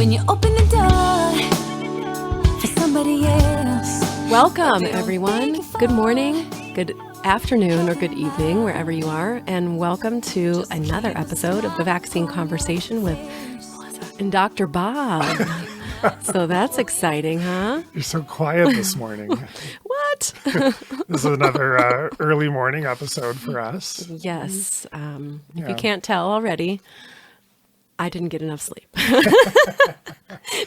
when you open the door for somebody else. Welcome, everyone. Good morning, good afternoon, or good evening, wherever you are, and welcome to another episode of The Vaccine Conversation with Melissa and Dr. Bob. So that's exciting, huh? You're so quiet this morning. What? This is another early morning episode for us. Yes. If you can't tell already, I didn't get enough sleep.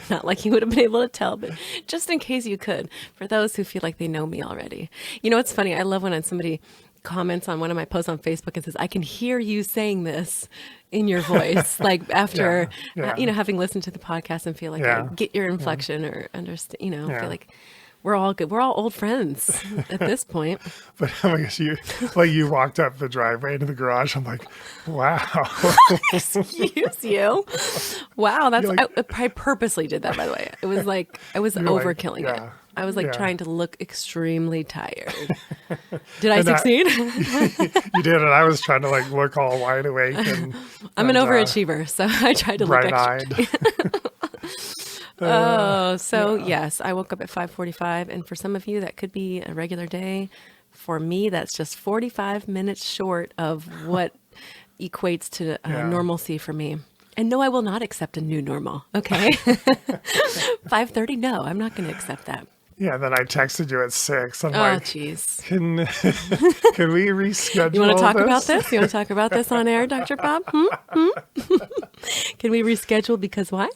Not like you would have been able to tell, but just in case you could, for those who feel like they know me already. You know, it's funny. I love when somebody comments on one of my posts on Facebook and says, I can hear you saying this in your voice, like after, having listened to the podcast and feel like I get your inflection or understand, feel like we're all good. We're all old friends at this point. But I guess you walked up the driveway into the garage. I'm like, wow. Excuse you. Wow. I purposely did that, by the way. It was like, I was overkilling it. I was trying to look extremely tired. Did I succeed? You did. And I was trying to look all wide awake. I'm an overachiever. So I tried to look extra. Yes, I woke up at 5:45, and for some of you that could be a regular day. For me, that's just 45 minutes short of what equates to normalcy for me. And no, I will not accept a new normal. Okay, 5:30. No, I'm not going to accept that. Yeah, then I texted you at 6. I'm jeez. Can we reschedule? You want to talk about this? You want to talk about this on air, Dr. Bob? Can we reschedule because why?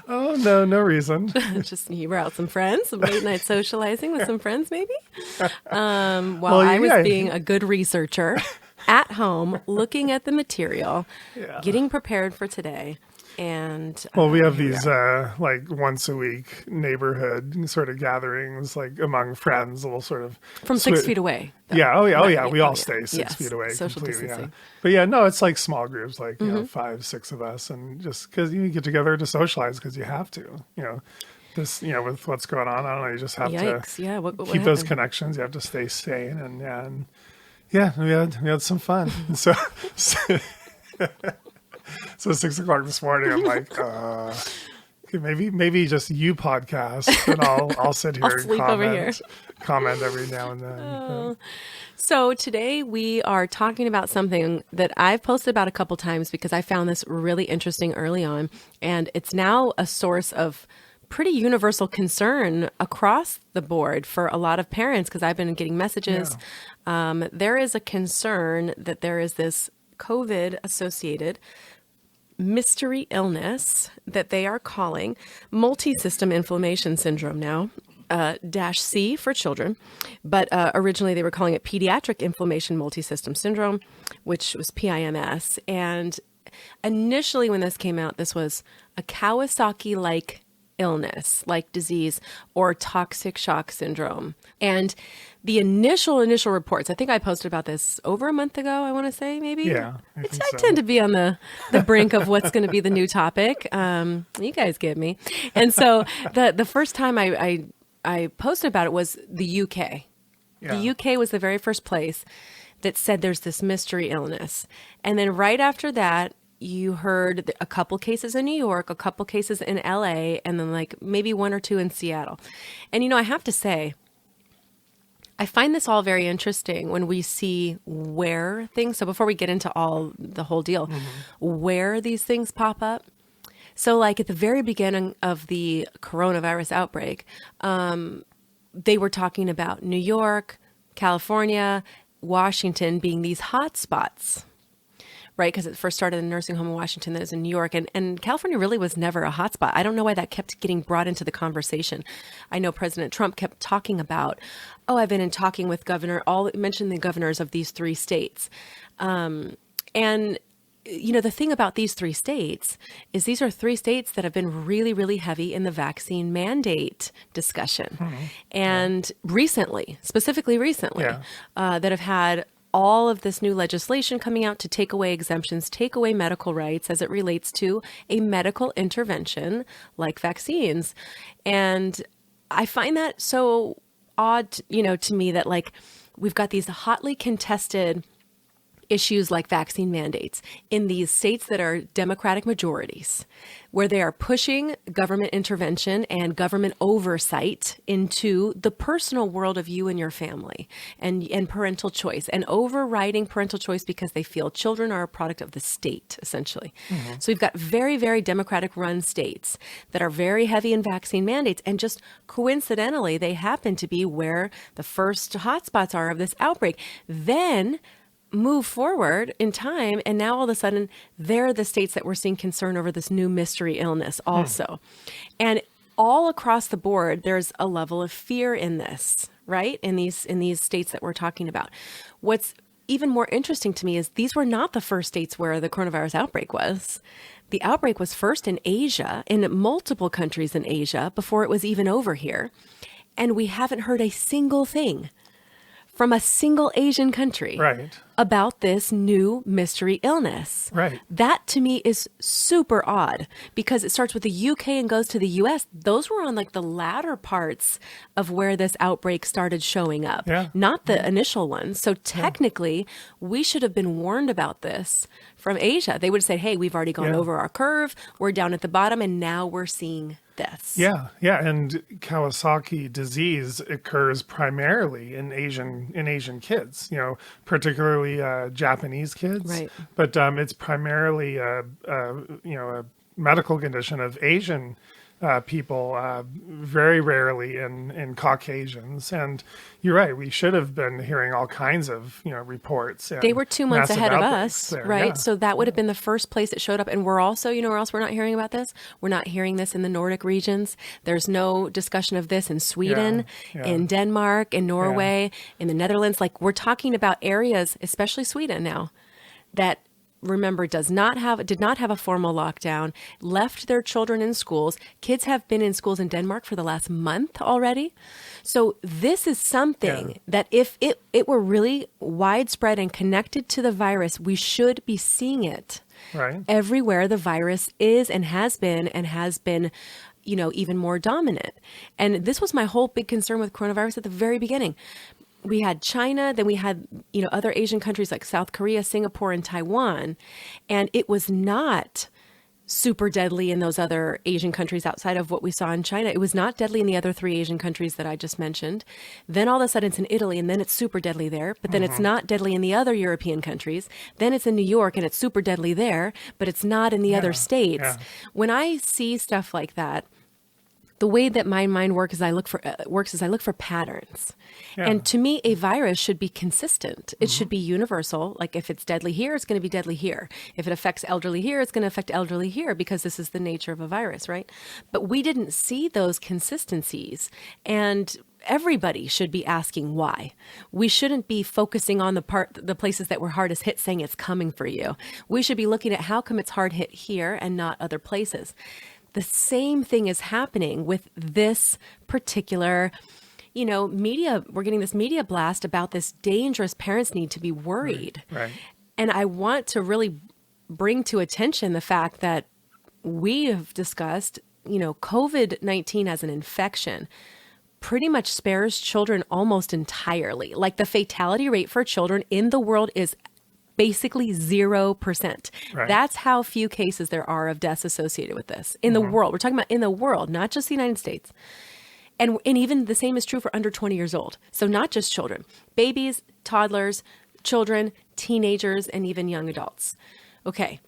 Oh, no reason. Just you were out some friends, some late night socializing with some friends, maybe? I was being a good researcher at home, looking at the material, getting prepared for today. And we have these once a week neighborhood sort of gatherings, among friends. We'll sort of from 6 feet away. Though. Yeah. We all stay 6 feet away. Social completely. distancing. Yeah. But it's like small groups, 5, 6 of us, and just because you get together to socialize because you have to. With what's going on, I don't know. You just have to what keep those connections. You have to stay sane, and we had some fun. So 6 o'clock this morning, I'm like, okay, maybe just you podcast, and I'll sit here and comment every now and then. So today we are talking about something that I've posted about a couple times because I found this really interesting early on, and it's now a source of pretty universal concern across the board for a lot of parents because I've been getting messages. Yeah. There is a concern that there is this COVID-associated mystery illness that they are calling multi-system inflammation syndrome now, -C for children. But originally they were calling it pediatric inflammation multi-system syndrome, which was PIMS. And initially when this came out, this was a Kawasaki-like illness, like disease, or toxic shock syndrome. And the initial reports, I think I posted about this over a month ago, I want to say, maybe. Yeah, I tend to be on the brink of what's going to be the new topic. You guys get me. And so the first time I posted about it was the UK. Yeah. The UK was the very first place that said there's this mystery illness. And then right after that, you heard a couple cases in New York, a couple cases in LA, and then maybe 1 or 2 in Seattle. And, I have to say, I find this all very interesting when we see where things, so before we get into the whole deal, where these things pop up. So at the very beginning of the coronavirus outbreak, they were talking about New York, California, Washington being these hot spots. Right, because it first started in a nursing home in Washington, then it was in New York, and California really was never a hotspot. I don't know why that kept getting brought into the conversation. I know President Trump kept talking about, I've been in talking with mentioned the governors of these 3 states. And, the thing about these 3 states is these are 3 states that have been really, really heavy in the vaccine mandate discussion. Mm-hmm. And specifically recently, that have had all of this new legislation coming out to take away exemptions, take away medical rights as it relates to a medical intervention like vaccines. And I find that so odd, to me that we've got these hotly contested issues like vaccine mandates in these states that are Democratic majorities, where they are pushing government intervention and government oversight into the personal world of you and your family and parental choice, and overriding parental choice because they feel children are a product of the state, essentially. So we've got very, very Democratic run states that are very heavy in vaccine mandates, and just coincidentally, they happen to be where the first hotspots are of this outbreak. Then move forward in time, and now all of a sudden they're the states that we're seeing concern over this new mystery illness also. And all across the board, there's a level of fear in this, right? In these states that we're talking about. What's even more interesting to me is these were not the first states where the coronavirus outbreak was. The outbreak was first in Asia, in multiple countries in Asia, before it was even over here. And we haven't heard a single thing from a single Asian country about this new mystery illness. That to me is super odd, because it starts with the UK and goes to the US. Those were on like the latter parts of where this outbreak started showing up, not the initial ones. So technically, we should have been warned about this from Asia. They would have said, hey, we've already gone over our curve. We're down at the bottom, and now we're seeing this. And Kawasaki disease occurs primarily in Asian kids, particularly Japanese kids. But it's primarily a medical condition of Asian people, very rarely in Caucasians. And you're right, we should have been hearing all kinds of reports. They were 2 months ahead of us, there, So that would have been the first place it showed up. And we're also, where else we're not hearing about this? We're not hearing this in the Nordic regions. There's no discussion of this in Sweden, in Denmark, in Norway, in the Netherlands. Like, we're talking about areas, especially Sweden now, that, remember, did not have a formal lockdown, left their children in schools. Kids have been in schools in Denmark for the last month already. So this is something that if it were really widespread and connected to the virus, we should be seeing it everywhere the virus is and has been even more dominant. And this was my whole big concern with coronavirus at the very beginning. We had China, then we had, other Asian countries like South Korea, Singapore, and Taiwan. And it was not super deadly in those other Asian countries outside of what we saw in China. It was not deadly in the other 3 Asian countries that I just mentioned. Then all of a sudden it's in Italy, and then it's super deadly there. But then it's not deadly in the other European countries. Then it's in New York, and it's super deadly there, but it's not in the other states. When I see stuff like that, the way that my mind works is I look for patterns. And to me, a virus should be consistent. It should be universal. Like, if it's deadly here, it's going to be deadly here. If it affects elderly here, it's going to affect elderly here, because this is the nature of a virus, right? But we didn't see those consistencies. And everybody should be asking why. We shouldn't be focusing on the places that were hardest hit, saying it's coming for you. We should be looking at how come it's hard hit here and not other places. The same thing is happening with this particular, media. We're getting this media blast about this dangerous. Parents need to be worried. And I want to really bring to attention the fact that we have discussed, COVID-19 as an infection pretty much spares children almost entirely. Like, the fatality rate for children in the world is basically 0%. That's how few cases there are of deaths associated with this in the world. We're talking about in the world, not just the United States. And even the same is true for under 20 years old. So not just children, babies, toddlers, children, teenagers, and even young adults. Okay.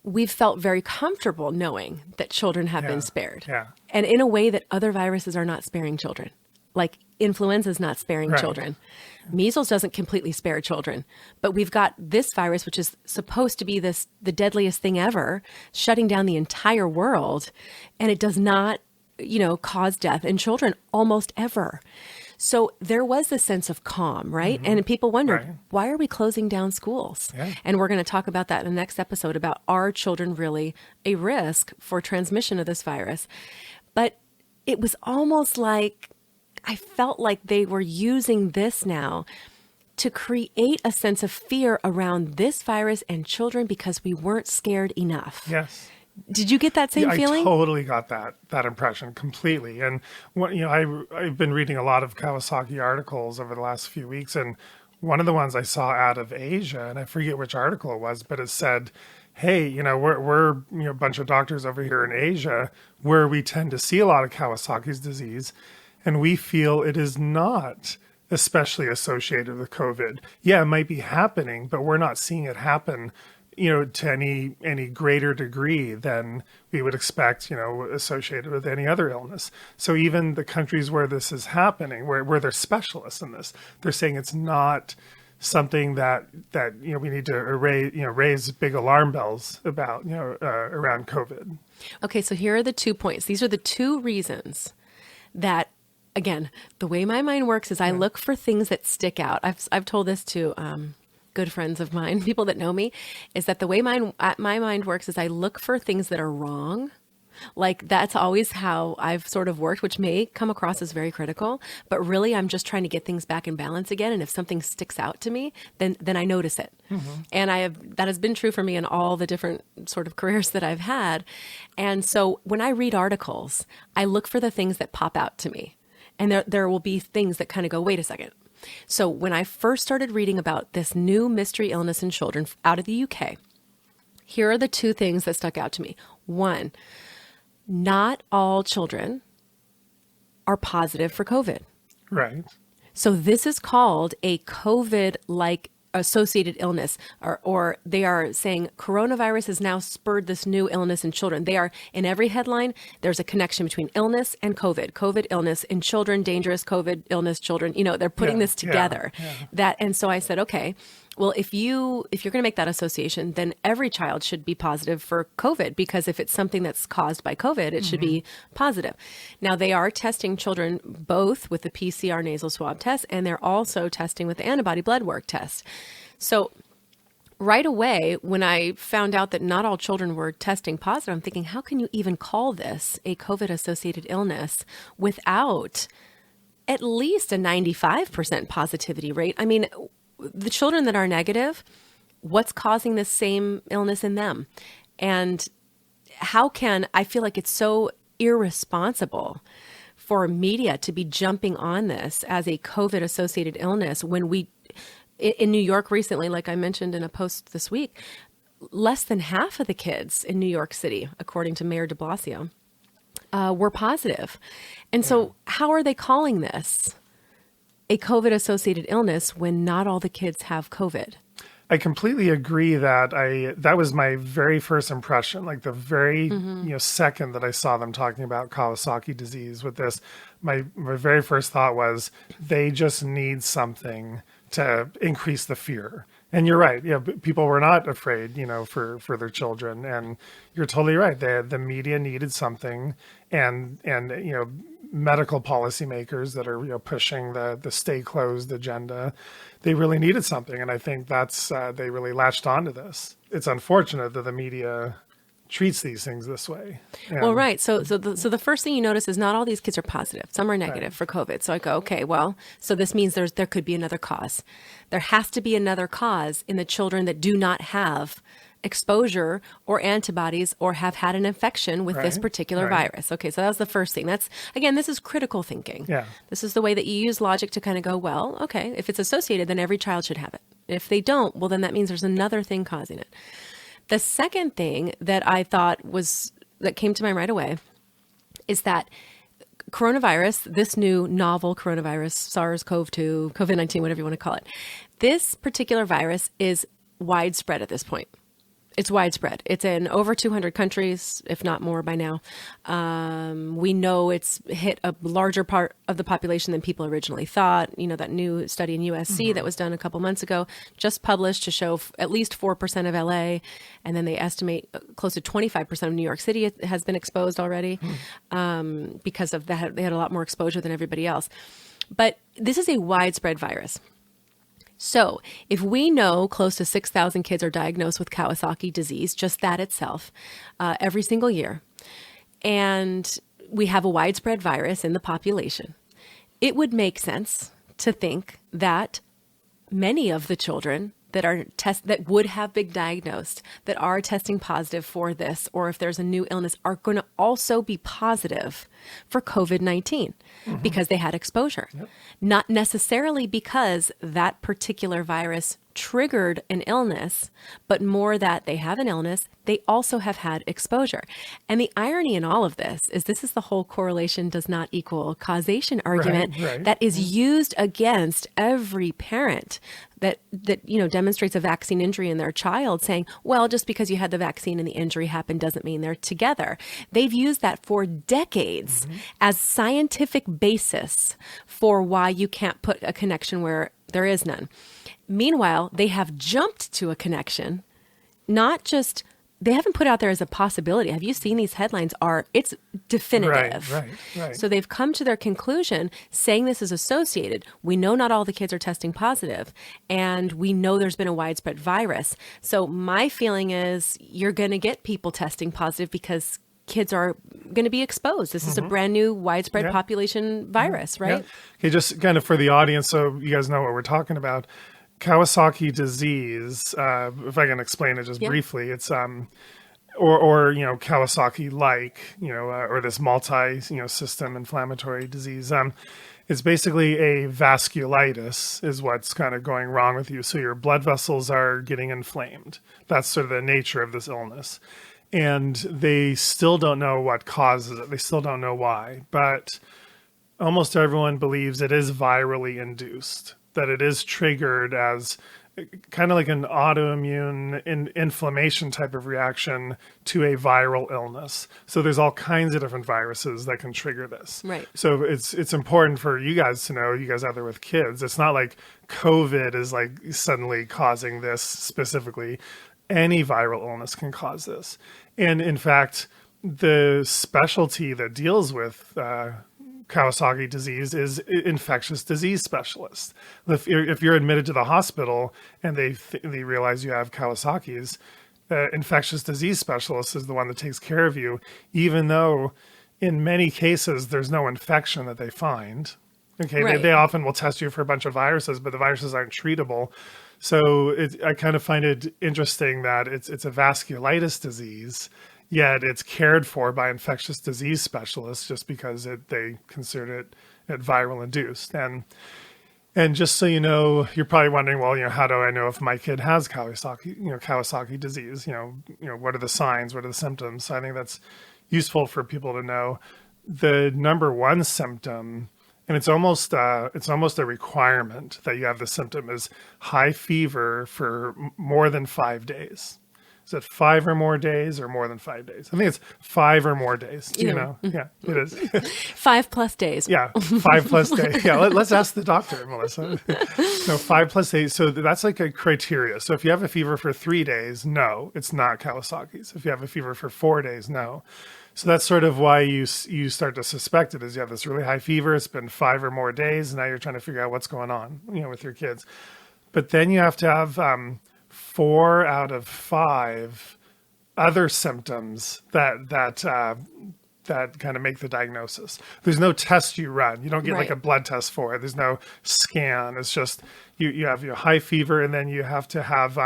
We've felt very comfortable knowing that children have been spared. And in a way that other viruses are not sparing children. Like, influenza is not sparing children. Measles doesn't completely spare children. But we've got this virus, which is supposed to be the deadliest thing ever, shutting down the entire world. And it does not, cause death in children almost ever. So there was this sense of calm, right? And people wondered, why are we closing down schools? And we're going to talk about that in the next episode, about, are children really a risk for transmission of this virus? But it was almost like, I felt like they were using this now to create a sense of fear around this virus and children because we weren't scared enough. Did you get that same feeling? I totally got that impression completely. And I've been reading a lot of Kawasaki articles over the last few weeks, and one of the ones I saw out of Asia, and I forget which article it was, but it said, hey, we're a bunch of doctors over here in Asia where we tend to see a lot of Kawasaki's disease, and we feel it is not especially associated with COVID. Yeah, it might be happening, but we're not seeing it happen, to any greater degree than we would expect, associated with any other illness. So even the countries where this is happening, where they're specialists in this, they're saying it's not something that we need to raise big alarm bells about, around COVID. Okay, so here are the 2 points. These are the 2 reasons that, again, the way my mind works is I look for things that stick out. I've told this to good friends of mine, people that know me, is that the way my mind works is I look for things that are wrong. Like that's always how I've sort of worked, which may come across as very critical, but really I'm just trying to get things back in balance again. And if something sticks out to me, then I notice it. Mm-hmm. And that has been true for me in all the different sort of careers that I've had. And so when I read articles, I look for the things that pop out to me. And there will be things that kind of go, wait a second. So when I first started reading about this new mystery illness in children out of the UK, here are the 2 things that stuck out to me. 1, not all children are positive for COVID. Right. So this is called a COVID-like associated illness, or they are saying coronavirus has now spurred this new illness in children. They are, in every headline, there's a connection between illness and COVID illness in children, dangerous COVID illness, children, they're putting this together. Yeah. And so I said, okay, well, if you're going to make that association, then every child should be positive for COVID, because if it's something that's caused by COVID, it should be positive. Now, they are testing children both with the PCR nasal swab test, and they're also testing with the antibody blood work test. So right away, when I found out that not all children were testing positive, I'm thinking, how can you even call this a COVID-associated illness without at least a 95% positivity rate? I mean, the children that are negative, what's causing this same illness in them? And I feel like it's so irresponsible for media to be jumping on this as a COVID-associated illness when in New York recently, like I mentioned in a post this week, less than half of the kids in New York City, according to Mayor de Blasio, were positive. And so how are they calling this a COVID-associated illness when not all the kids have COVID? I completely agree that was my very first impression, like the very second that I saw them talking about Kawasaki disease with this, my very first thought was they just need something to increase the fear. And you're right. Yeah, people were not afraid, for their children. And you're totally right. The media needed something, and medical policymakers that are pushing the stay closed agenda, they really needed something. And I think that's they really latched onto this. It's unfortunate that the media treats these things this way. Well, right. So the first thing you notice is not all these kids are positive. Some are negative for COVID. So I go, okay, well, so this means there could be another cause. There has to be another cause in the children that do not have exposure or antibodies or have had an infection with this particular virus. Okay, so that was the first thing. This is critical thinking. Yeah. This is the way that you use logic to kind of go, well, okay, if it's associated, then every child should have it. If they don't, well, then that means there's another thing causing it. The second thing that I thought that came to mind right away is that coronavirus, this new novel coronavirus, SARS-CoV-2, COVID-19, whatever you want to call it, this particular virus is widespread at this point. It's widespread. It's in over 200 countries, if not more by now. We know it's hit a larger part of the population than people originally thought. That new study in USC that was done a couple months ago, just published to show at least 4% of LA. And then they estimate close to 25% of New York City has been exposed already because of that. They had a lot more exposure than everybody else. But this is a widespread virus. So if we know close to 6,000 kids are diagnosed with Kawasaki disease, just that itself, every single year, and we have a widespread virus in the population, it would make sense to think that many of the children that are that would have been diagnosed, that are testing positive for this, or if there's a new illness, are going to also be positive for COVID-19 because they had exposure. Yep. Not necessarily because that particular virus triggered an illness, but more that they have an illness, they also have had exposure. And the irony in all of this is the whole correlation does not equal causation argument that is used against every parent that demonstrates a vaccine injury in their child, saying, well, just because you had the vaccine and the injury happened doesn't mean they're together. They've used that for decades as scientific basis for why you can't put a connection where there is none. Meanwhile, they have jumped to a connection, not just, they haven't put out there as a possibility. Have you seen these headlines? It's definitive. Right. So they've come to their conclusion saying this is associated. We know not all the kids are testing positive, and we know there's been a widespread virus. So my feeling is you're going to get people testing positive because kids are going to be exposed. This is a brand new widespread population virus, right? Yeah. Okay, just kind of for the audience, so you guys know what we're talking about. Kawasaki disease, if I can explain it just briefly, it's or Kawasaki-like, or this system inflammatory disease. It's basically a vasculitis is what's kind of going wrong with you. So your blood vessels are getting inflamed. That's sort of the nature of this illness. And they still don't know what causes it. They still don't know why. But almost everyone believes it is virally induced, that it is triggered as kind of like an autoimmune inflammation type of reaction to a viral illness. So there's all kinds of different viruses that can trigger this. Right. So it's important for you guys to know, you guys out there with kids, it's not like COVID is like suddenly causing this specifically. Any viral illness can cause this. And in fact, the specialty that deals with Kawasaki disease is infectious disease specialist. If you're admitted to the hospital and they realize you have Kawasaki's, infectious disease specialist is the one that takes care of you, even though in many cases there's no infection that they find. Okay, right. They often will test you for a bunch of viruses, but the viruses aren't treatable. So I kind of find it interesting that it's a vasculitis disease, yet it's cared for by infectious disease specialists just because they consider it viral induced. And just so you know, you're probably wondering, well, how do I know if my kid has Kawasaki disease? What are the signs? What are the symptoms? So I think that's useful for people to know. The number one symptom, and it's almost a requirement that you have the symptom, is high fever for more than 5 days. Is it 5 or more days or more than 5 days? I think it's 5 or more days. Do you know? Yeah, it is. 5+ days. Yeah, 5+ days. Yeah, let's ask the doctor, Melissa. No, 5+ days. So that's like a criteria. So if you have a fever for 3 days, no, it's not Kawasaki's. If you have a fever for 4 days, no. So that's sort of why you start to suspect it, is you have this really high fever. It's been 5 or more days, and now you're trying to figure out what's going on, with your kids. But then you have to have 4 out of 5 other symptoms that kind of make the diagnosis. There's no test you run. You don't get like a blood test for it. There's no scan. It's just you have your high fever, and then you have to have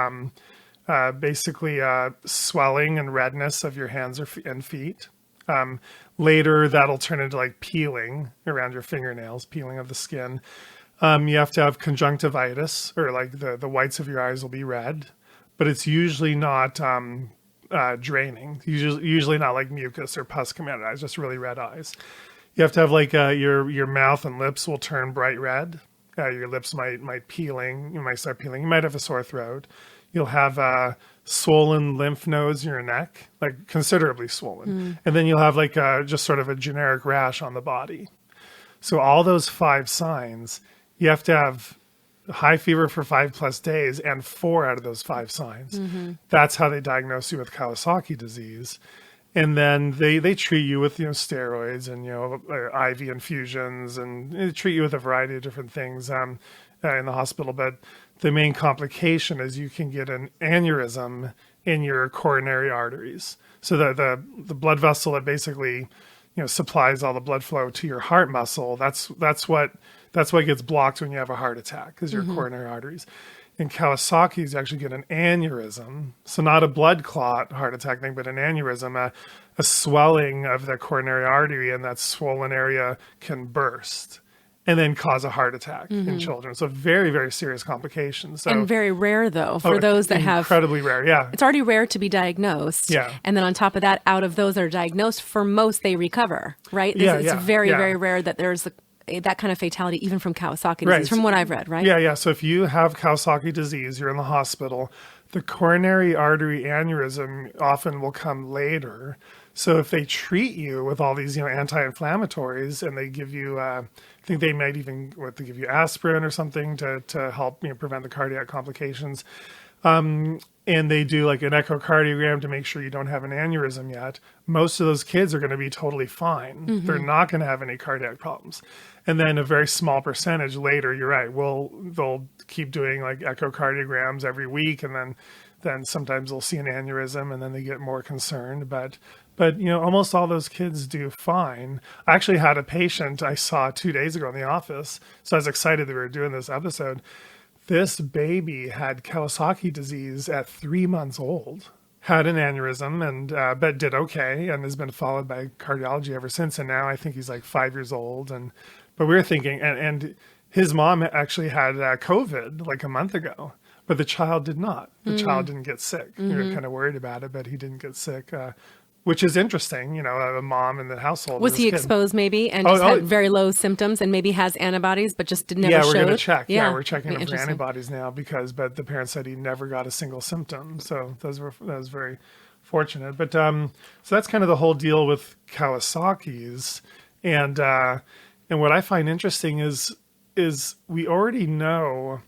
basically swelling and redness of your hands and feet. Later, that'll turn into like peeling around your fingernails, peeling of the skin. You have to have conjunctivitis, or like the whites of your eyes will be red, but it's usually not draining. Usually not like mucus or pus coming out of eyes, just really red eyes. You have to have like your mouth and lips will turn bright red. Your lips might peeling. You might start peeling. You might have a sore throat. You'll have swollen lymph nodes in your neck, like considerably swollen. And then you'll have like just sort of a generic rash on the body. So all those 5 signs, you have to have high fever for 5+ days and 4 out of those 5 signs. That's how they diagnose you with Kawasaki disease. And then they treat you with steroids and IV infusions, and they treat you with a variety of different things in the hospital. But the main complication is you can get an aneurysm in your coronary arteries. So the blood vessel that basically supplies all the blood flow to your heart muscle, that's what gets blocked when you have a heart attack, is your coronary arteries. In Kawasaki's, you actually get an aneurysm. So not a blood clot heart attack thing, but an aneurysm, a swelling of the coronary artery, and that swollen area can burst and then cause a heart attack in children. So very, very serious complications. So, and very rare, though, for those that have... Incredibly rare, yeah. It's already rare to be diagnosed. Yeah. And then on top of that, out of those that are diagnosed, for most, they recover, right? It's very, very rare that there's that kind of fatality, even from Kawasaki disease, from what I've read, right? Yeah. So if you have Kawasaki disease, you're in the hospital, the coronary artery aneurysm often will come later. So if they treat you with all these, anti-inflammatories, and they give you, I think they might even they give you aspirin or something to help prevent the cardiac complications. And they do like an echocardiogram to make sure you don't have an aneurysm yet. Most of those kids are going to be totally fine. They're not going to have any cardiac problems. And then a very small percentage later, you're right, they'll keep doing like echocardiograms every week, and then sometimes they'll see an aneurysm, and then they get more concerned. But almost all those kids do fine. I actually had a patient I saw 2 days ago in the office, so I was excited that we were doing this episode. This baby had Kawasaki disease at 3 months old, had an aneurysm, and but did okay, and has been followed by cardiology ever since. And now I think he's like 5 years old. But we were thinking, and his mom actually had COVID like a month ago, but the child did not. The child didn't get sick. We were kind of worried about it, but he didn't get sick. Which is interesting, a mom in the household. Was he exposed maybe and just had very low symptoms and maybe has antibodies but just never showed? Yeah, we're going to check. Yeah, we're checking him for antibodies now but the parents said he never got a single symptom. So that was very fortunate. But so that's kind of the whole deal with Kawasaki's. And what I find interesting is we already know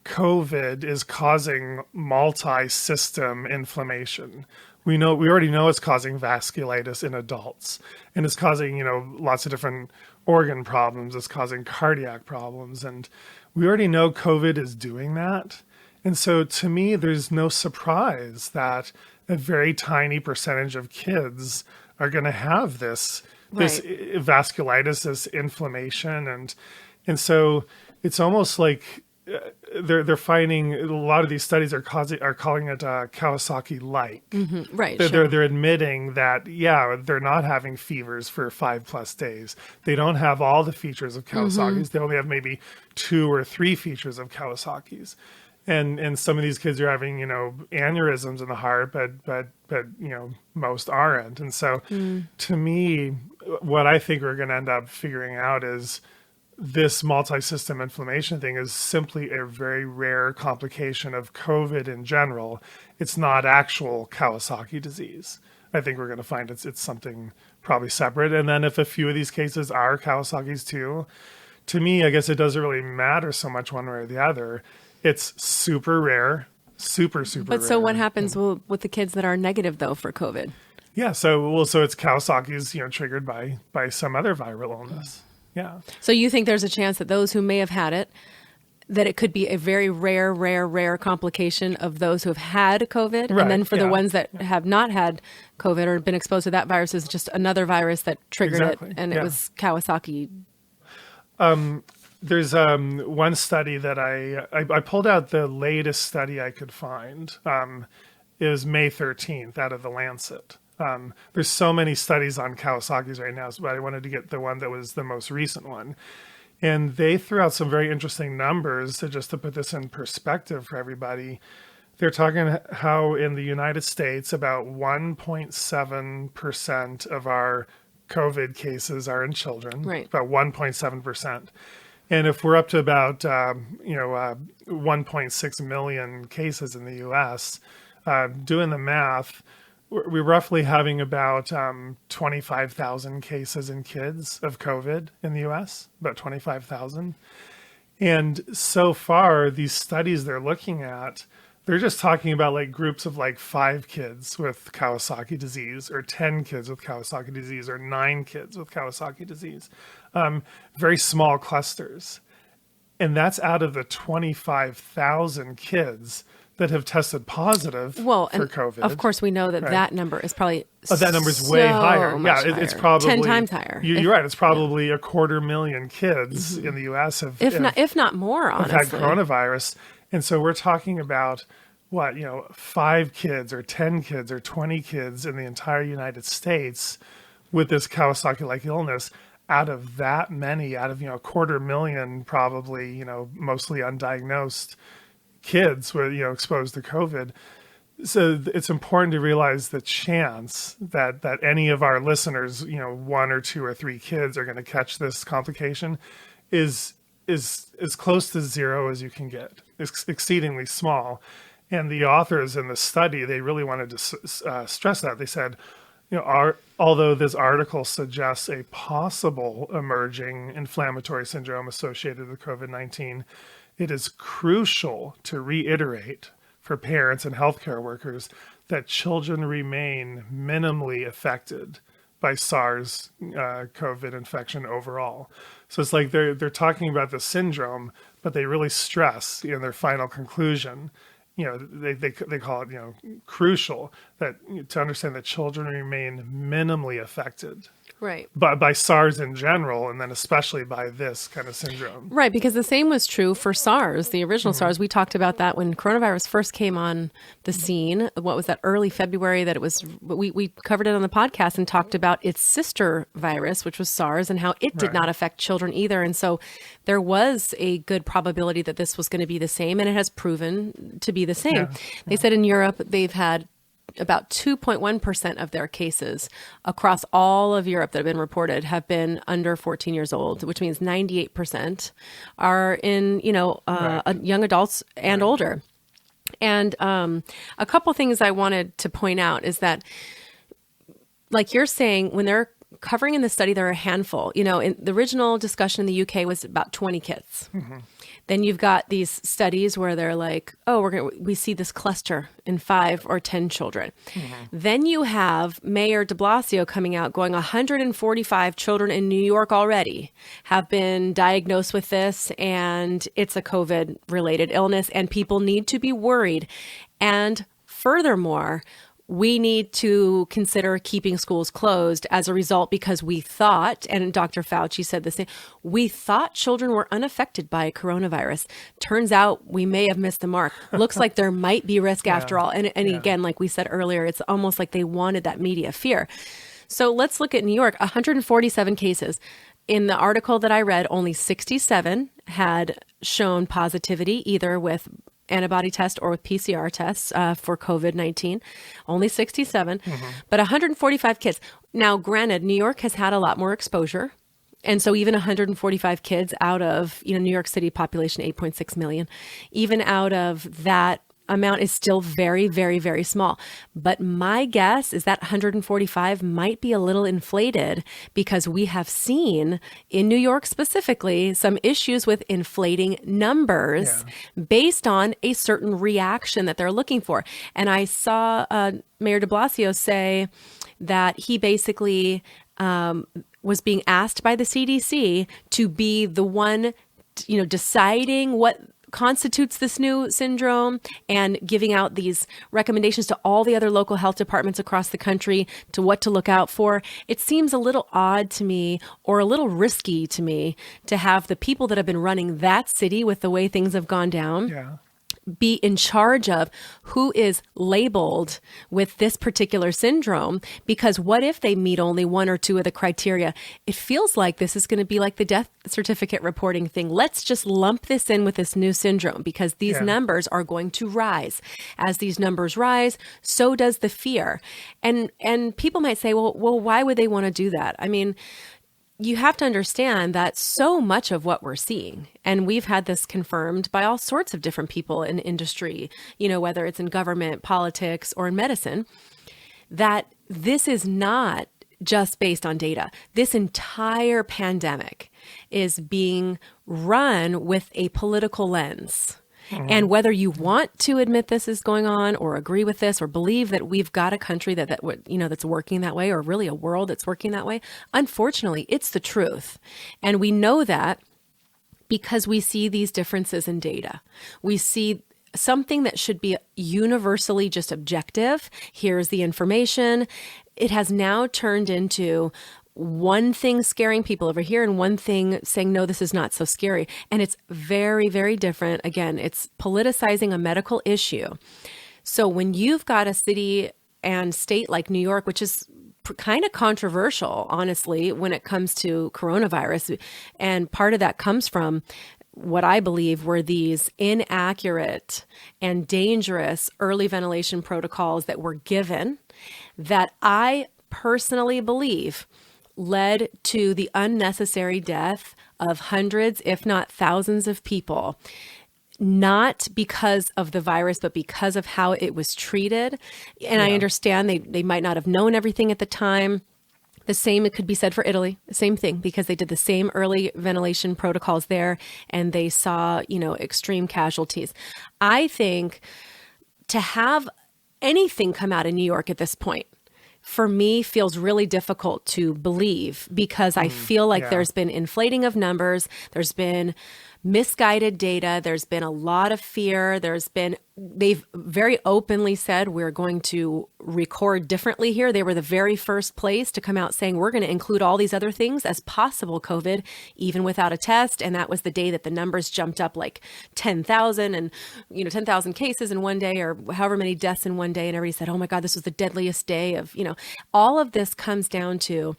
COVID is causing multi-system inflammation. We already know it's causing vasculitis in adults, and it's causing, lots of different organ problems. It's causing cardiac problems, and we already know COVID is doing that. And so to me, there's no surprise that a very tiny percentage of kids are going to have this vasculitis, this inflammation. And so it's almost like they're finding a lot of these studies are calling it Kawasaki-like. Right. They're admitting that they're not having fevers for 5+ days. They don't have all the features of Kawasaki's. They only have maybe 2 or 3 features of Kawasaki's. And some of these kids are having aneurysms in the heart, but most aren't. And so to me, what I think we're going to end up figuring out is this multi-system inflammation thing is simply a very rare complication of COVID in general. It's not actual Kawasaki disease. I think we're going to find it's something probably separate. And then if a few of these cases are Kawasaki's too, to me, I guess it doesn't really matter so much one way or the other. It's super rare, super rare. But so what happens with the kids that are negative though for COVID? Yeah, so it's Kawasaki's, triggered by some other viral illness. Yeah. So you think there's a chance that those who may have had it, that it could be a very rare complication of those who have had COVID, right, and then for the ones that have not had COVID or been exposed to that virus is just another virus that triggered it, and it was Kawasaki. There's one study that I pulled out the latest study I could find. Is May 13th out of the Lancet. There's so many studies on Kawasaki's right now, but I wanted to get the one that was the most recent one. And they threw out some very interesting numbers to put this in perspective for everybody. They're talking how in the United States, about 1.7% of our COVID cases are in children, right. About 1.7%. And if we're up to about 1.6 million cases in the U.S., doing the math, we're roughly having about 25,000 cases in kids of COVID in the U.S., about 25,000. And so far, these studies they're looking at, they're just talking about like groups of like 5 kids with Kawasaki disease, or 10 kids with Kawasaki disease, or 9 kids with Kawasaki disease. Very small clusters. And that's out of the 25,000 kids that have tested positive for COVID. Of course, we know that that number is probably that number is way higher. Yeah, it's probably 10 times higher. You're right. It's probably 250,000 kids in the U.S. if not more, honestly, have had coronavirus. And so we're talking about 5 kids or 10 kids or 20 kids in the entire United States with this Kawasaki-like illness. Out of that many, out of, 250,000 probably, mostly undiagnosed kids were, exposed to COVID. So it's important to realize the chance that any of our listeners, 1 or 2 or 3 kids are going to catch this complication is as close to zero as you can get. It's exceedingly small. And the authors in the study, they really wanted to stress that. They said, although this article suggests a possible emerging inflammatory syndrome associated with COVID-19, it is crucial to reiterate for parents and healthcare workers that children remain minimally affected by SARS COVID infection overall. So it's like they're talking about the syndrome, but they really stress in their final conclusion, they call it, crucial that to understand that children remain minimally affected. Right. By SARS in general, and then especially by this kind of syndrome. Right, because the same was true for SARS, the original SARS. We talked about that when coronavirus first came on the scene. What was that, early February, that it was, we covered it on the podcast and talked about its sister virus, which was SARS, and how it did not affect children either. And so there was a good probability that this was going to be the same, and it has proven to be the same. They said in Europe, they've had about 2.1% of their cases across all of Europe that have been reported have been under 14 years old, which means 98% are in, young adults and older. And a couple things I wanted to point out is that, like you're saying, when they're covering in the study, there are a handful. In the original discussion in the UK was about 20 kids. Then you've got these studies where they're like, oh, we see this cluster in 5 or 10 children. Then you have Mayor de Blasio coming out going 145 children in New York already have been diagnosed with this, and it's a COVID-related illness, and people need to be worried. And furthermore, we need to consider keeping schools closed as a result, because we thought, and Dr. Fauci said the same, we thought children were unaffected by coronavirus. Turns out we may have missed the mark. Looks like there might be risk after all. And again, like we said earlier, it's almost like they wanted that media fear. So let's look at New York, 147 cases. In the article that I read, only 67 had shown positivity, either with antibody test or with PCR tests for COVID-19, only 67, but 145 kids. Now, granted, New York has had a lot more exposure. And so even 145 kids out of, New York City population, 8.6 million, even out of that amount is still very, very, very small. But my guess is that 145 might be a little inflated, because we have seen in New York specifically some issues with inflating numbers based on a certain reaction that they're looking for. And I saw Mayor de Blasio say that he basically was being asked by the CDC to be the one, deciding what constitutes this new syndrome and giving out these recommendations to all the other local health departments across the country to what to look out for. It seems a little odd to me, or a little risky to me, to have the people that have been running that city with the way things have gone down be in charge of who is labeled with this particular syndrome, because what if they meet only 1 or 2 of the criteria? It feels like this is going to be like the death certificate reporting thing. Let's just lump this in with this new syndrome, because these numbers are going to rise. As these numbers rise, so does the fear. And people might say, well, why would they want to do that? I mean, you have to understand that so much of what we're seeing, and we've had this confirmed by all sorts of different people in industry, whether it's in government, politics, or in medicine, that this is not just based on data. This entire pandemic is being run with a political lens. And whether you want to admit this is going on, or agree with this, or believe that we've got a country that that's working that way, or really a world that's working that way, unfortunately, it's the truth. And we know that because we see these differences in data. We see something that should be universally just objective. Here's the information. It has now turned into, one thing scaring people over here and one thing saying, no, this is not so scary. And it's very, very different. Again, it's politicizing a medical issue. So when you've got a city and state like New York, which is kind of controversial, honestly, when it comes to coronavirus, and part of that comes from what I believe were these inaccurate and dangerous early ventilation protocols that were given that I personally believe led to the unnecessary death of hundreds, if not thousands of people, not because of the virus, but because of how it was treated. And I understand they might not have known everything at the time. The same, it could be said for Italy, the same thing, because they did the same early ventilation protocols there and they saw, extreme casualties. I think to have anything come out of New York at this point, for me, feels really difficult to believe, because I feel like there's been inflating of numbers. There's been misguided data. There's been a lot of fear. They've very openly said, we're going to record differently here. They were the very first place to come out saying, we're going to include all these other things as possible COVID, even without a test. And that was the day that the numbers jumped up like 10,000 and, 10,000 cases in one day, or however many deaths in one day. And everybody said, oh my God, this was the deadliest day of, all of this comes down to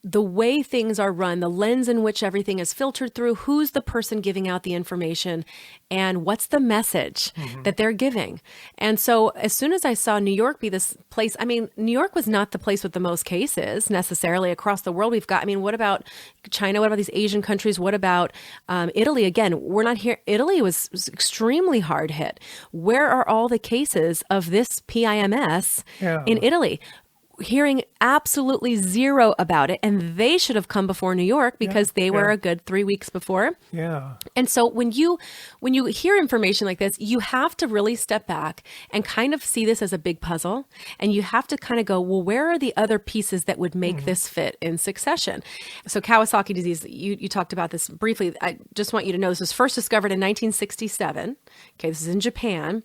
the way things are run, the lens in which everything is filtered through, who's the person giving out the information, and what's the message that they're giving. And so as soon as I saw New York be this place, New York was not the place with the most cases necessarily across the world. We've got, what about China? What about these Asian countries? What about Italy? Again, we're not here. Italy was extremely hard hit. Where are all the cases of this PIMS in Italy? Hearing absolutely zero about it. And they should have come before New York, because they were a good 3 weeks before. Yeah. And so when you hear information like this, you have to really step back and kind of see this as a big puzzle. And you have to kind of go, well, where are the other pieces that would make this fit in succession? So Kawasaki disease, you talked about this briefly. I just want you to know this was first discovered in 1967. Okay, this is in Japan.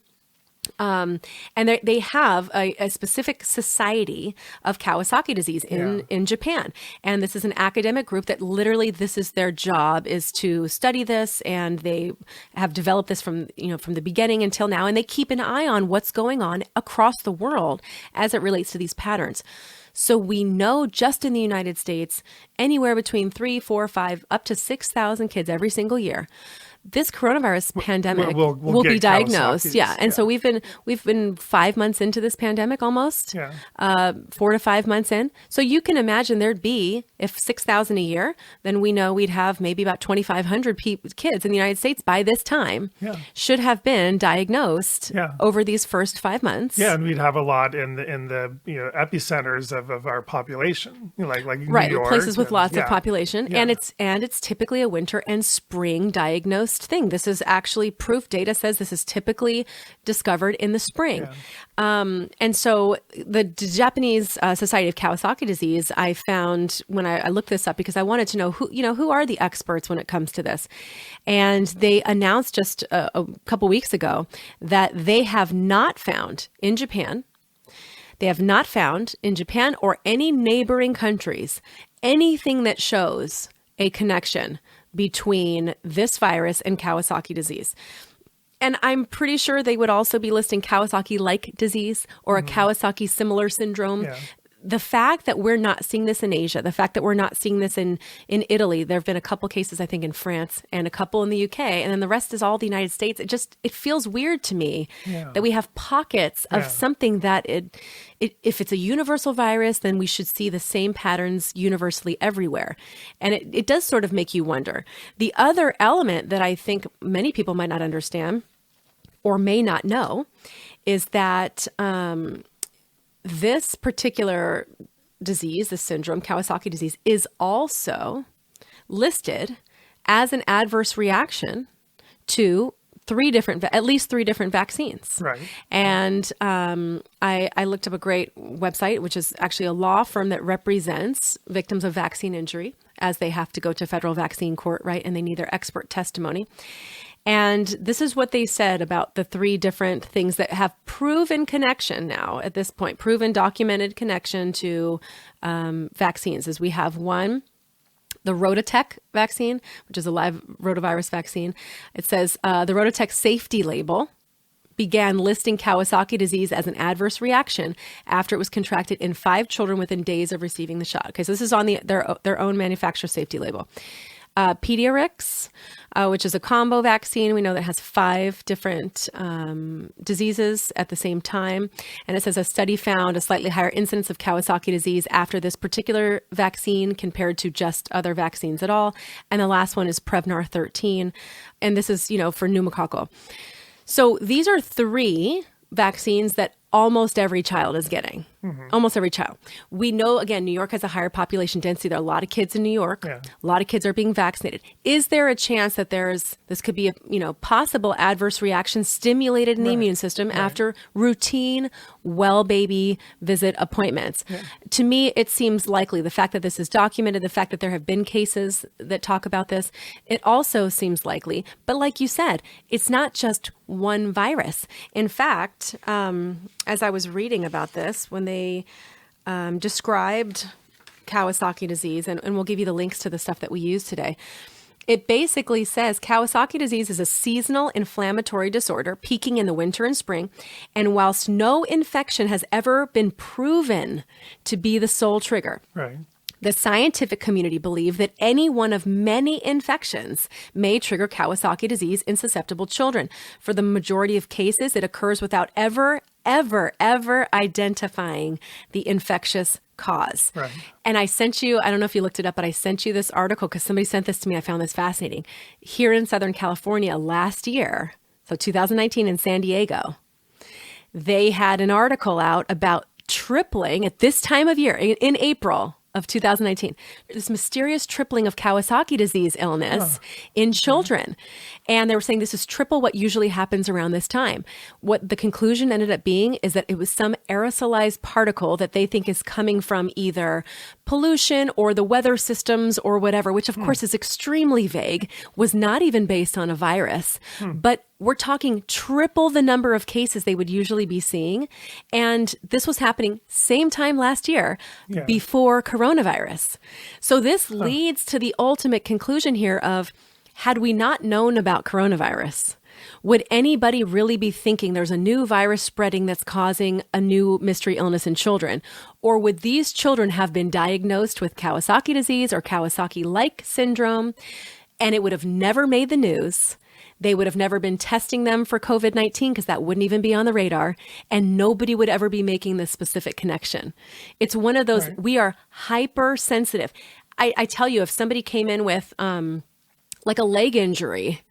And they have a specific society of Kawasaki disease in Japan. And this is an academic group that literally, this is their job, is to study this. And they have developed this from the beginning until now. And they keep an eye on what's going on across the world as it relates to these patterns. So we know just in the United States, anywhere between 3, 4, 5, up to 6,000 kids every single year, this coronavirus pandemic will be diagnosed. And so we've been 5 months into this pandemic almost, 4 to 5 months in. So you can imagine there'd be, if 6,000 a year, then we know we'd have maybe about 2,500 kids in the United States by this time should have been diagnosed over these first 5 months. Yeah, and we'd have a lot in the epicenters of our population, like New York, places with lots of population, and it's typically a winter and spring diagnosed thing. This is actually proof. Data says this is typically discovered in the spring. And so the Japanese Society of Kawasaki Disease, I found when I looked this up, because I wanted to know who are the experts when it comes to this. And they announced just a couple weeks ago that they have not found in Japan, or any neighboring countries, anything that shows a connection between this virus and Kawasaki disease. And I'm pretty sure they would also be listing Kawasaki-like disease or a Kawasaki similar syndrome. The fact that we're not seeing this in Asia, the fact that we're not seeing this in Italy, there have been a couple cases, I think, in France and a couple in the UK, and then the rest is all the United States. It feels weird to me that we have pockets of something that if it's a universal virus, then we should see the same patterns universally everywhere. And it does sort of make you wonder. The other element that I think many people might not understand or may not know is that this particular disease, this syndrome, Kawasaki disease, is also listed as an adverse reaction to at least three different vaccines. Right. And I looked up a great website, which is actually a law firm that represents victims of vaccine injury, as they have to go to federal vaccine court, right? And they need their expert testimony. And this is what they said about the 3 different things that have proven connection now at this point, proven documented connection to vaccines. Is we have one, the Rototech vaccine, which is a live rotavirus vaccine. It says the Rototech safety label began listing Kawasaki disease as an adverse reaction after it was contracted in 5 children within days of receiving the shot. Okay, so this is on their own manufacturer safety label. Pediarix, which is a combo vaccine. We know that has 5 different diseases at the same time. And it says a study found a slightly higher incidence of Kawasaki disease after this particular vaccine compared to just other vaccines at all. And the last one is Prevnar 13. And this is, for pneumococcal. So these are 3 vaccines that almost every child is getting. Almost every child. We know, again, New York has a higher population density. There are a lot of kids in New York. Yeah. A lot of kids are being vaccinated. Is there a chance that this could be a, possible adverse reaction stimulated in the immune system after routine well baby visit appointments? Yeah. To me, it seems likely. The fact that this is documented, the fact that there have been cases that talk about this, it also seems likely. But like you said, it's not just one virus. In fact, as I was reading about this, when they described Kawasaki disease, and we'll give you the links to the stuff that we use today, it basically says Kawasaki disease is a seasonal inflammatory disorder peaking in the winter and spring. And whilst no infection has ever been proven to be the sole trigger, right, the scientific community believe that any one of many infections may trigger Kawasaki disease in susceptible children. For the majority of cases, it occurs without ever identifying the infectious cause. Right. And I sent you, I don't know if you looked it up, but I sent you this article because somebody sent this to me. I found this fascinating. Here in Southern California last year, so 2019 in San Diego, they had an article out about tripling at this time of year in April of 2019, this mysterious tripling of Kawasaki disease illness in children. And they were saying this is triple what usually happens around this time. What the conclusion ended up being is that it was some aerosolized particle that they think is coming from either pollution or the weather systems or whatever, which of course is extremely vague, was not even based on a virus. But we're talking triple the number of cases they would usually be seeing. And this was happening same time last year before coronavirus. So this leads to the ultimate conclusion here of, had we not known about coronavirus, would anybody really be thinking there's a new virus spreading that's causing a new mystery illness in children? Or would these children have been diagnosed with Kawasaki disease or Kawasaki-like syndrome, and it would have never made the news? They would have never been testing them for COVID-19 because that wouldn't even be on the radar, and nobody would ever be making this specific connection. It's one of those, we are hypersensitive. I tell you, if somebody came in with like a leg injury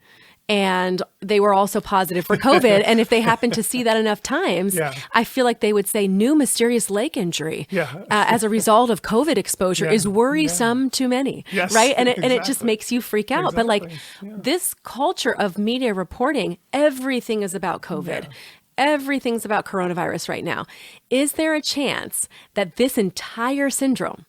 and they were also positive for COVID, and if they happened to see that enough times, I feel like they would say new mysterious leg injury as a result of COVID exposure is worrisome to many, right? And it just makes you freak out. But like this culture of media reporting, everything is about COVID. Everything's about coronavirus right now. Is there a chance that this entire syndrome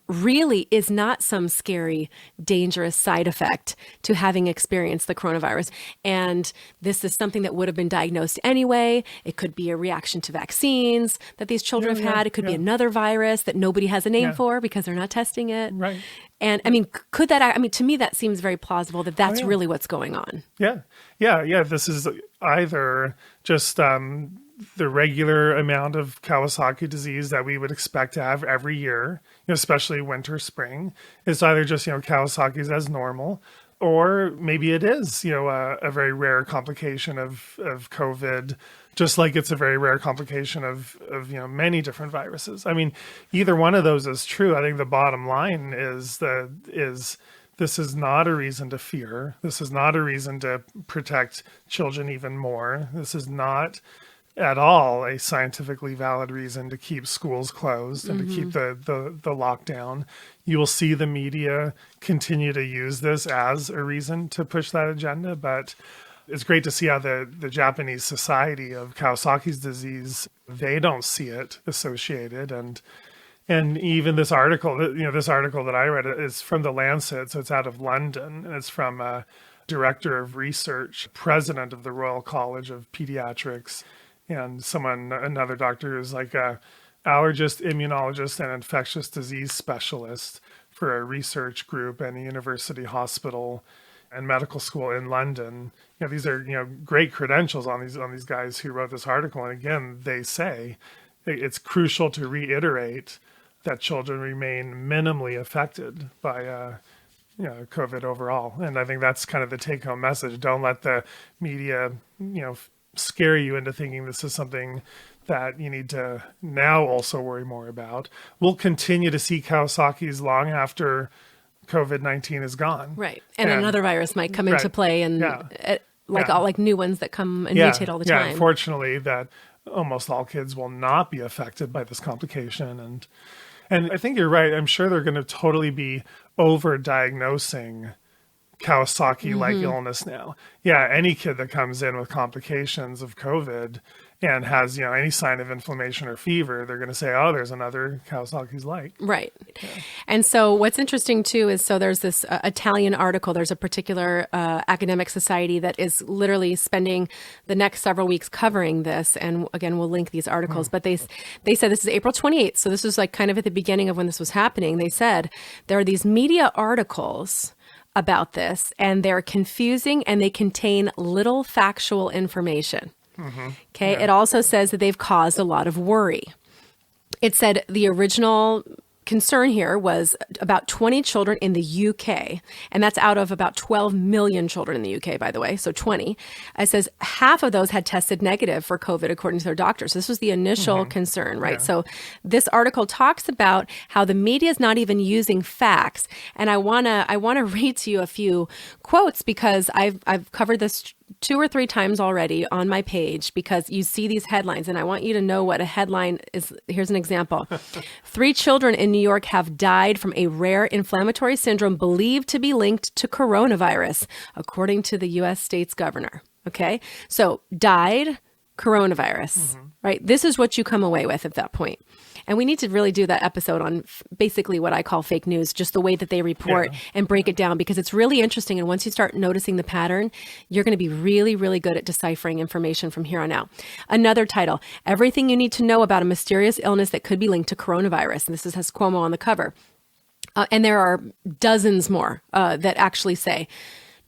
really is not some scary, dangerous side effect to having experienced the coronavirus? And this is something that would have been diagnosed anyway. It could be a reaction to vaccines that these children have had. It could be another virus that nobody has a name for because they're not testing it. Right. And I mean, to me, that seems very plausible that that's really what's going on. Yeah. This is either just, the regular amount of Kawasaki disease that we would expect to have every year, especially winter, spring. It's either just, Kawasaki's as normal, or maybe it is, a very rare complication of COVID, just like it's a very rare complication of many different viruses. I mean, either one of those is true. I think the bottom line is this is not a reason to fear. This is not a reason to protect children even more. This is not at all a scientifically valid reason to keep schools closed and to keep the lockdown. You will see the media continue to use this as a reason to push that agenda, but it's great to see how the Japanese Society of Kawasaki's disease, they don't see it associated. And even this article, that I read is from the Lancet, so it's out of London, and it's from director of research, president of the Royal College of Pediatrics, and another doctor who's like a allergist, immunologist, and infectious disease specialist for a research group and a university hospital and medical school in London. These are, great credentials on these guys who wrote this article. And again, they say it's crucial to reiterate that children remain minimally affected by COVID overall. And I think that's kind of the take-home message. Don't let the media, scare you into thinking this is something that you need to now also worry more about. We'll continue to see Kawasaki's long after COVID-19 is gone. Right. And another virus might come into play and like new ones that come and mutate all the time. Yeah, fortunately that almost all kids will not be affected by this complication. And I think you're right. I'm sure they're going to totally be over-diagnosing Kawasaki-like illness now. Yeah, any kid that comes in with complications of COVID and has, any sign of inflammation or fever, they're going to say, oh, there's another Kawasaki's like. Right. Yeah. And so what's interesting too is, so there's this Italian article, there's a particular academic society that is literally spending the next several weeks covering this. And again, we'll link these articles, but they said this is April 28th. So this was like kind of at the beginning of when this was happening. They said there are these media articles about this and they're confusing and they contain little factual information. Okay. Yeah. It also says that they've caused a lot of worry. It said the original concern here was about 20 children in the UK, and that's out of about 12 million children in the UK, by the way, so 20. It says half of those had tested negative for COVID, according to their doctors. This was the initial concern, right? Yeah. So this article talks about how the media is not even using facts, and I wanna read to you a few quotes because I've covered this 2 or 3 times already on my page because you see these headlines and I want you to know what a headline is. Here's an example. 3 children in New York have died from a rare inflammatory syndrome believed to be linked to coronavirus, according to the U.S. state's governor. Okay. So died, coronavirus, right? This is what you come away with at that point. And we need to really do that episode on basically what I call fake news, just the way that they report and break it down, because it's really interesting. And once you start noticing the pattern, you're going to be really, really good at deciphering information from here on out. Another title, Everything You Need to Know About a Mysterious Illness That Could Be Linked to Coronavirus. And this has Cuomo on the cover. And there are dozens more that actually say,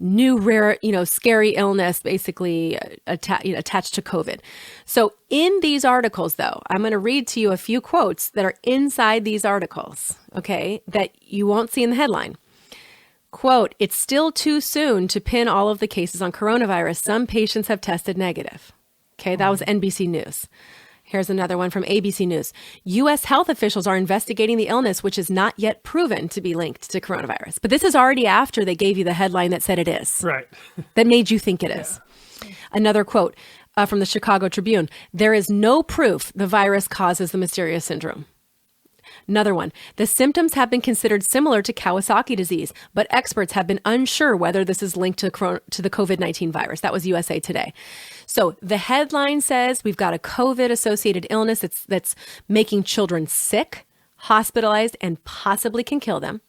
new rare, scary illness basically attached to COVID. So in these articles, though, I'm going to read to you a few quotes that are inside these articles, okay, that you won't see in the headline. Quote, it's still too soon to pin all of the cases on coronavirus. Some patients have tested negative. Okay, that was NBC News. Here's another one from ABC News. U.S. health officials are investigating the illness, which is not yet proven to be linked to coronavirus. But this is already after they gave you the headline that said it is. Right. That made you think it is. Another quote from the Chicago Tribune. There is no proof the virus causes the mysterious syndrome. Another one. The symptoms have been considered similar to Kawasaki disease, but experts have been unsure whether this is linked to the COVID-19 virus. That was USA Today. So the headline says we've got a COVID-associated illness that's making children sick, hospitalized, and possibly can kill them.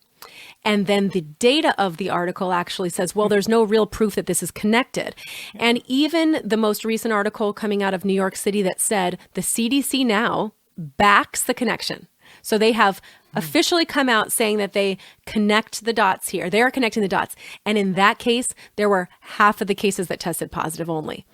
And then the data of the article actually says, well, there's no real proof that this is connected. And even the most recent article coming out of New York City that said the CDC now backs the connection. So they have officially come out saying that they connect the dots here. They are connecting the dots. And in that case, there were half of the cases that tested positive only.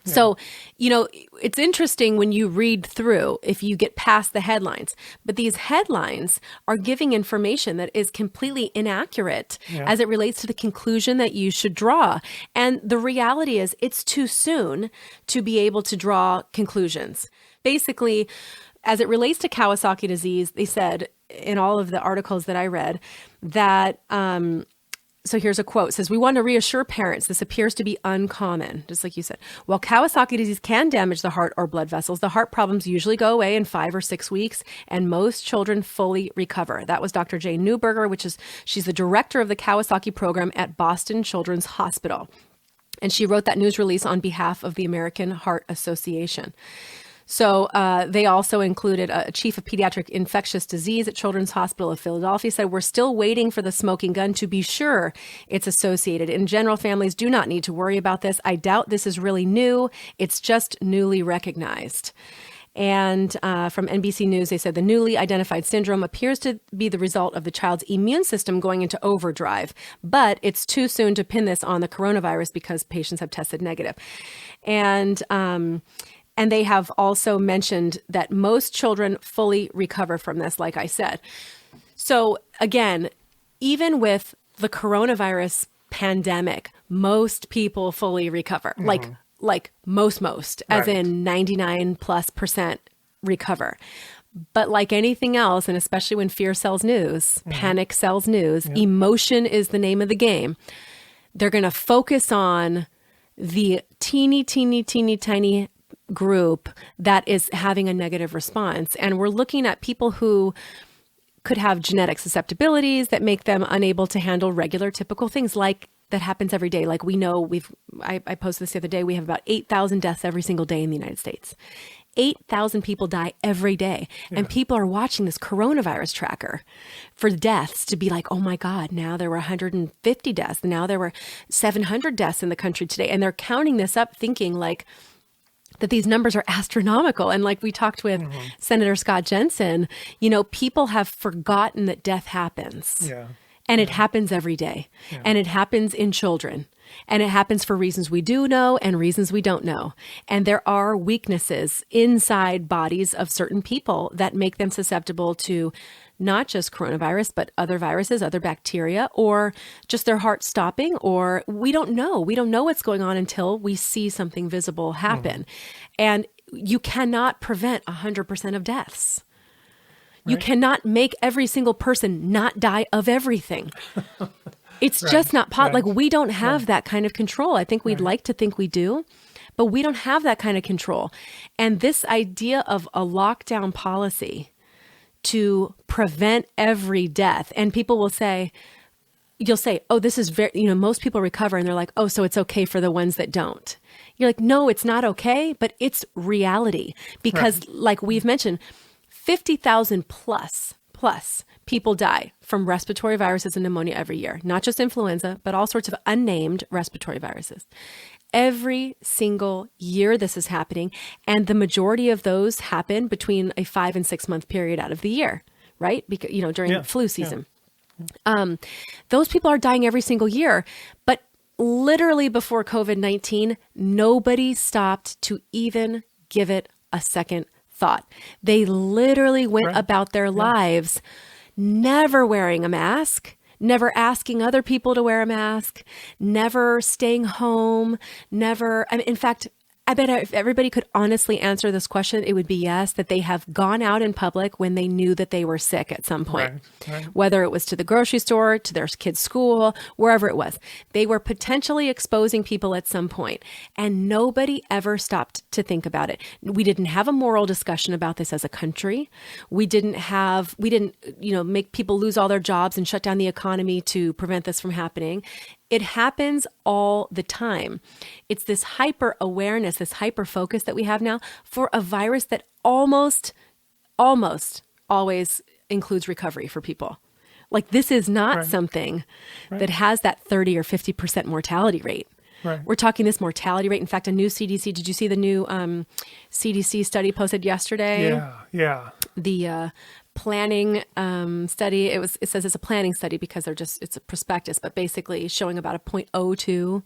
Yeah. So, it's interesting when you read through, if you get past the headlines, but these headlines are giving information that is completely inaccurate as it relates to the conclusion that you should draw. And the reality is it's too soon to be able to draw conclusions. Basically, as it relates to Kawasaki disease, they said in all of the articles that I read that, so here's a quote. It says, we want to reassure parents this appears to be uncommon, just like you said. While Kawasaki disease can damage the heart or blood vessels, the heart problems usually go away in 5 or 6 weeks, and most children fully recover. That was Dr. Jane Newberger, she's the director of the Kawasaki program at Boston Children's Hospital. And she wrote that news release on behalf of the American Heart Association. So they also included a chief of pediatric infectious disease at Children's Hospital of Philadelphia said, we're still waiting for the smoking gun to be sure it's associated. In general, families do not need to worry about this. I doubt this is really new. It's just newly recognized. And from NBC News, they said the newly identified syndrome appears to be the result of the child's immune system going into overdrive, but it's too soon to pin this on the coronavirus because patients have tested negative. And they have also mentioned that most children fully recover from this, like I said. So again, even with the coronavirus pandemic, most people fully recover, like most, as in 99+% recover. But like anything else, and especially when fear sells news, panic sells news, emotion is the name of the game. They're going to focus on the teeny tiny group that is having a negative response. And we're looking at people who could have genetic susceptibilities that make them unable to handle regular, typical things like that happens every day. Like we know I posted this the other day, we have about 8,000 deaths every single day in the United States. 8,000 people die every day. Yeah. And people are watching this coronavirus tracker for deaths to be like, oh my God, now there were 150 deaths. Now there were 700 deaths in the country today. And they're counting this up thinking like, that these numbers are astronomical. And like we talked with Senator Scott Jensen, people have forgotten that death happens. Yeah. And it happens every day. Yeah. And it happens in children. And it happens for reasons we do know and reasons we don't know. And there are weaknesses inside bodies of certain people that make them susceptible to not just coronavirus, but other viruses, other bacteria, or just their heart stopping, or we don't know. We don't know what's going on until we see something visible happen. And you cannot prevent 100% of deaths. Right. You cannot make every single person not die of everything. It's just not possible. Like we don't have that kind of control. I think we'd like to think we do, but we don't have that kind of control. And this idea of a lockdown policy to prevent every death, and people will say, you'll say, oh, this is very, most people recover, and they're like, oh, so it's okay for the ones that don't. You're like, no, it's not okay, but it's reality. Because like we've mentioned, 50,000 plus people die from respiratory viruses and pneumonia every year, not just influenza, but all sorts of unnamed respiratory viruses. Every single year this is happening, and the majority of those happen between a 5 and 6 month period out of the year, right? Because during flu season. Yeah. Those people are dying every single year, but literally before COVID-19, nobody stopped to even give it a second thought. They literally went about their lives never wearing a mask, never asking other people to wear a mask, never staying home, in fact, I bet if everybody could honestly answer this question, it would be yes, that they have gone out in public when they knew that they were sick at some point, whether it was to the grocery store, to their kids' school, wherever it was. They were potentially exposing people at some point, and nobody ever stopped to think about it. We didn't have a moral discussion about this as a country. We didn't make people lose all their jobs and shut down the economy to prevent this from happening. It happens all the time. It's this hyper awareness, this hyper focus that we have now for a virus that almost always includes recovery for people. Like this is not something that has that 30 or 50% mortality rate. Right. We're talking this mortality rate. In fact, a new CDC, did you see the new CDC study posted yesterday? Yeah. The planning study. It says it's a planning study because it's a prospectus, but basically showing about a 0.02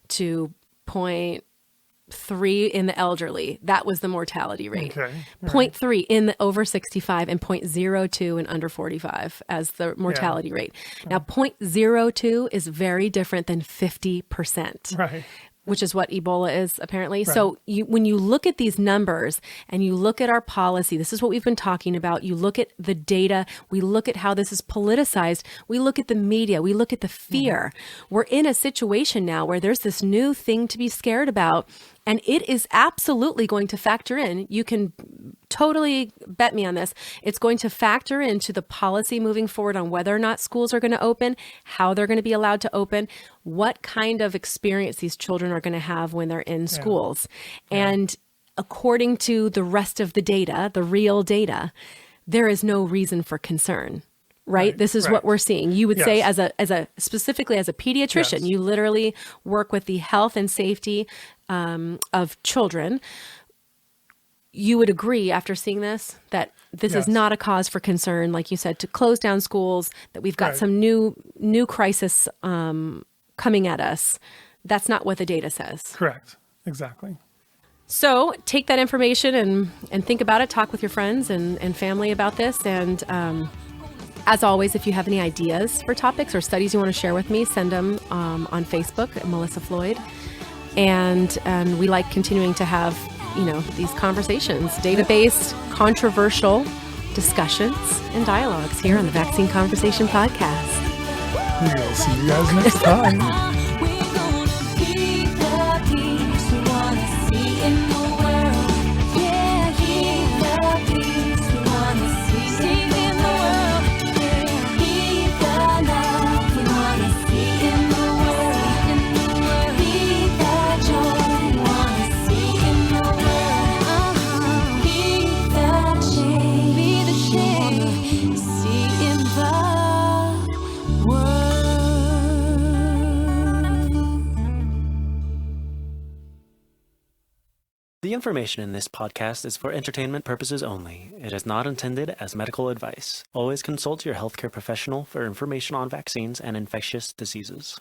to 0.3 in the elderly. That was the mortality rate. Okay. 0.3 in the over 65 and 0.02 in under 45 as the mortality rate. Now, 0.02 is very different than 50%. Right. Which is what Ebola is apparently. Right. So when you look at these numbers and you look at our policy, this is what we've been talking about. You look at the data, we look at how this is politicized, we look at the media, we look at the fear. We're in a situation now where there's this new thing to be scared about, and it is absolutely going to factor in. You can totally bet me on this. It's going to factor into the policy moving forward on whether or not schools are going to open, how they're going to be allowed to open, what kind of experience these children are going to have when they're in schools. And according to the rest of the data, the real data, there is no reason for concern. Right? This is what we're seeing. You would say as a specifically as a pediatrician, you literally work with the health and safety of children. You would agree after seeing this that this is not a cause for concern, like you said, to close down schools, that we've got some new crisis coming at us. That's not what the data says. Correct. Exactly. So take that information and think about it. Talk with your friends and family about this. And as always, if you have any ideas for topics or studies you want to share with me, send them on Facebook at Melissa Floyd. And we like continuing to have, these conversations, data-based, controversial discussions and dialogues here on the Vaccine Conversation Podcast. We'll see you guys next time. The information in this podcast is for entertainment purposes only. It is not intended as medical advice. Always consult your healthcare professional for information on vaccines and infectious diseases.